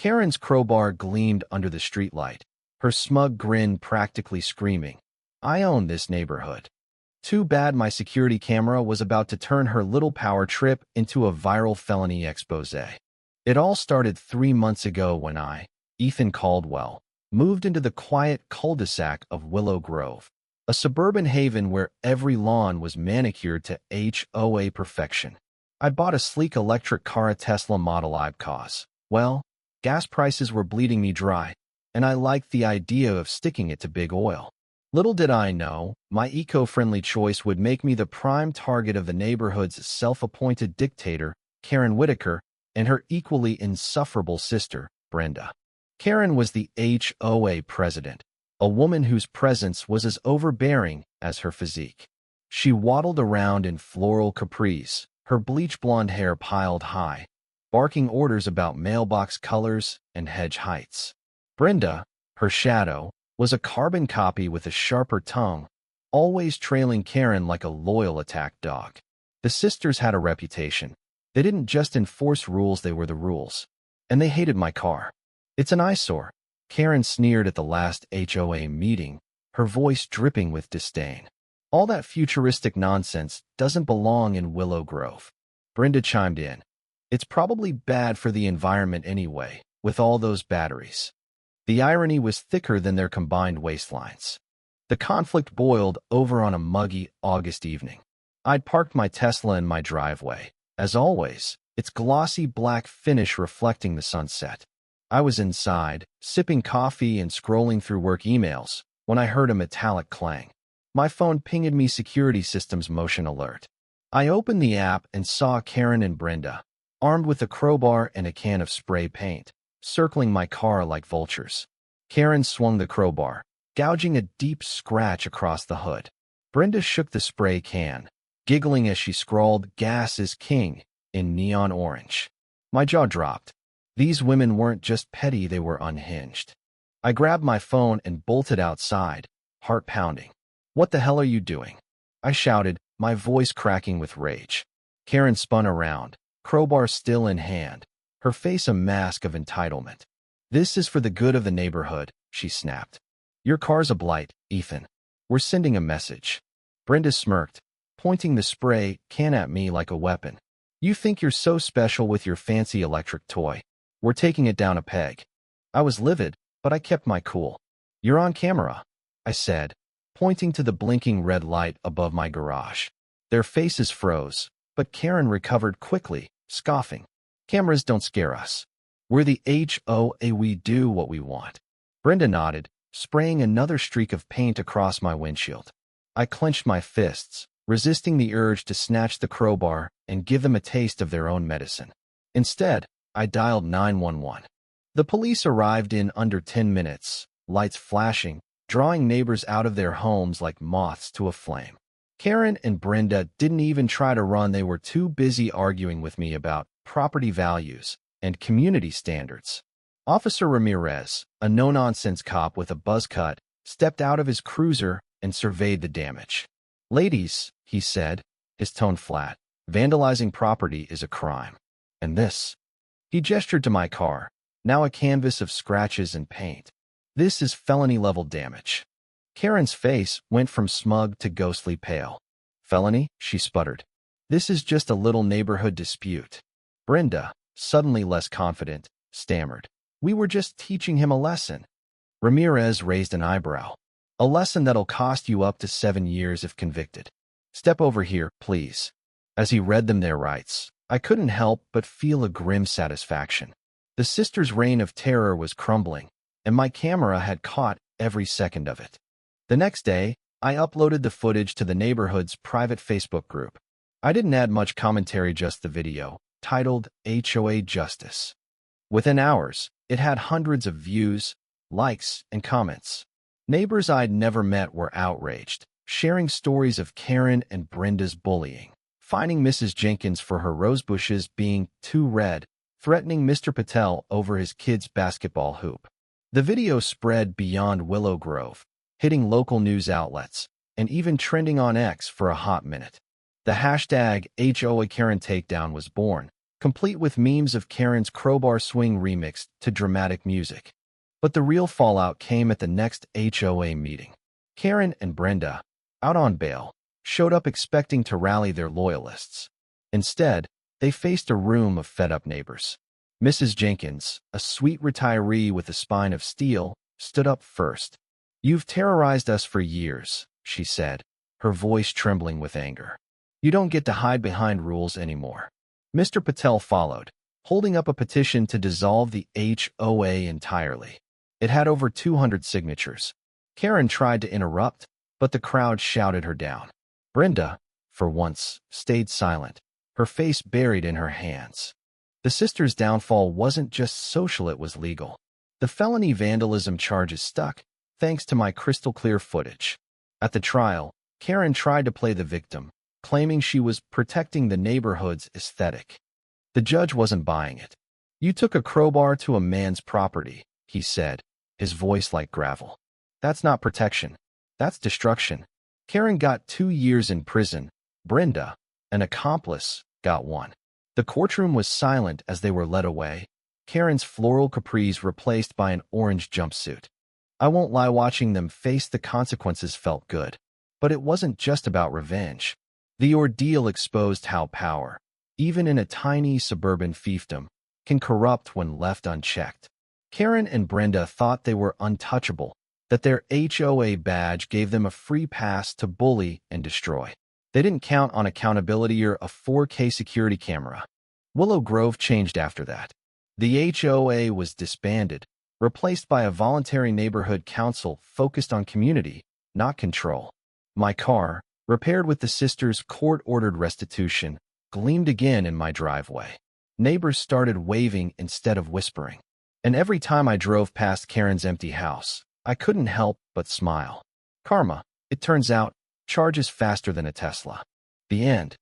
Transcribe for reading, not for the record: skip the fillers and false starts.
Karen's crowbar gleamed under the streetlight, her smug grin practically screaming, "I own this neighborhood." Too bad my security camera was about to turn her little power trip into a viral felony expose. It all started 3 months ago when I, Ethan Caldwell, moved into the quiet cul-de-sac of Willow Grove, a suburban haven where every lawn was manicured to HOA perfection. I'd bought a sleek electric car, a Tesla Model I cause. Well, gas prices were bleeding me dry, and I liked the idea of sticking it to big oil. Little did I know, my eco-friendly choice would make me the prime target of the neighborhood's self-appointed dictator, Karen Whitaker, and her equally insufferable sister, Brenda. Karen was the HOA president, a woman whose presence was as overbearing as her physique. She waddled around in floral capris, her bleach blonde hair piled high, barking orders about mailbox colors and hedge heights. Brenda, her shadow, was a carbon copy with a sharper tongue, always trailing Karen like a loyal attack dog. The sisters had a reputation. They didn't just enforce rules, they were the rules. And they hated my car. "It's an eyesore," Karen sneered at the last HOA meeting, her voice dripping with disdain. "All that futuristic nonsense doesn't belong in Willow Grove." Brenda chimed in. "It's probably bad for the environment anyway, with all those batteries." The irony was thicker than their combined waistlines. The conflict boiled over on a muggy August evening. I'd parked my Tesla in my driveway, as always, its glossy black finish reflecting the sunset. I was inside, sipping coffee and scrolling through work emails, when I heard a metallic clang. My phone pinged me security systems motion alert. I opened the app and saw Karen and Brenda, armed with a crowbar and a can of spray paint, circling my car like vultures. Karen swung the crowbar, gouging a deep scratch across the hood. Brenda shook the spray can, giggling as she scrawled "Gas is King" in neon orange. My jaw dropped. These women weren't just petty, they were unhinged. I grabbed my phone and bolted outside, heart pounding. "What the hell are you doing?" I shouted, my voice cracking with rage. Karen spun around, crowbar still in hand, her face a mask of entitlement. "This is for the good of the neighborhood," she snapped. "Your car's a blight, Ethan. We're sending a message." Brenda smirked, pointing the spray can at me like a weapon. "You think you're so special with your fancy electric toy. We're taking it down a peg." I was livid, but I kept my cool. "You're on camera," I said, pointing to the blinking red light above my garage. Their faces froze, but Karen recovered quickly, scoffing. "Cameras don't scare us. We're the HOA, we do what we want." Brenda nodded, spraying another streak of paint across my windshield. I clenched my fists, resisting the urge to snatch the crowbar and give them a taste of their own medicine. Instead, I dialed 911. The police arrived in under 10 minutes, lights flashing, drawing neighbors out of their homes like moths to a flame. Karen and Brenda didn't even try to run, they were too busy arguing with me about property values and community standards. Officer Ramirez, a no-nonsense cop with a buzz cut, stepped out of his cruiser and surveyed the damage. "Ladies," he said, his tone flat, "vandalizing property is a crime. And this," he gestured to my car, now a canvas of scratches and paint, "this is felony-level damage." Karen's face went from smug to ghostly pale. "Felony?" she sputtered. "This is just a little neighborhood dispute." Brenda, suddenly less confident, stammered, "We were just teaching him a lesson." Ramirez raised an eyebrow. "A lesson that'll cost you up to 7 years if convicted. Step over here, please." As he read them their rights, I couldn't help but feel a grim satisfaction. The sisters' reign of terror was crumbling, and my camera had caught every second of it. The next day, I uploaded the footage to the neighborhood's private Facebook group. I didn't add much commentary, just the video, titled HOA Justice. Within hours, it had hundreds of views, likes, and comments. Neighbors I'd never met were outraged, sharing stories of Karen and Brenda's bullying, fining Mrs. Jenkins for her rosebushes being too red, threatening Mr. Patel over his kid's basketball hoop. The video spread beyond Willow Grove, hitting local news outlets, and even trending on X for a hot minute. The hashtag HOA Karen Takedown was born, complete with memes of Karen's crowbar swing remixed to dramatic music. But the real fallout came at the next HOA meeting. Karen and Brenda, out on bail, showed up expecting to rally their loyalists. Instead, they faced a room of fed-up neighbors. Mrs. Jenkins, a sweet retiree with a spine of steel, stood up first. "You've terrorized us for years," she said, her voice trembling with anger. "You don't get to hide behind rules anymore." Mr. Patel followed, holding up a petition to dissolve the HOA entirely. It had over 200 signatures. Karen tried to interrupt, but the crowd shouted her down. Brenda, for once, stayed silent, her face buried in her hands. The sisters' downfall wasn't just social, it was legal. The felony vandalism charges stuck, thanks to my crystal-clear footage. At the trial, Karen tried to play the victim, claiming she was protecting the neighborhood's aesthetic. The judge wasn't buying it. "You took a crowbar to a man's property," he said, his voice like gravel. "That's not protection. That's destruction." Karen got 2 years in prison. Brenda, an accomplice, got 1. The courtroom was silent as they were led away, Karen's floral capris replaced by an orange jumpsuit. I won't lie, watching them face the consequences felt good. But it wasn't just about revenge. The ordeal exposed how power, even in a tiny suburban fiefdom, can corrupt when left unchecked. Karen and Brenda thought they were untouchable, that their HOA badge gave them a free pass to bully and destroy. They didn't count on accountability or a 4K security camera. Willow Grove changed after that. The HOA was disbanded, replaced by a voluntary neighborhood council focused on community, not control. My car, repaired with the sisters' court-ordered restitution, gleamed again in my driveway. Neighbors started waving instead of whispering. And every time I drove past Karen's empty house, I couldn't help but smile. Karma, it turns out, charges faster than a Tesla. The end.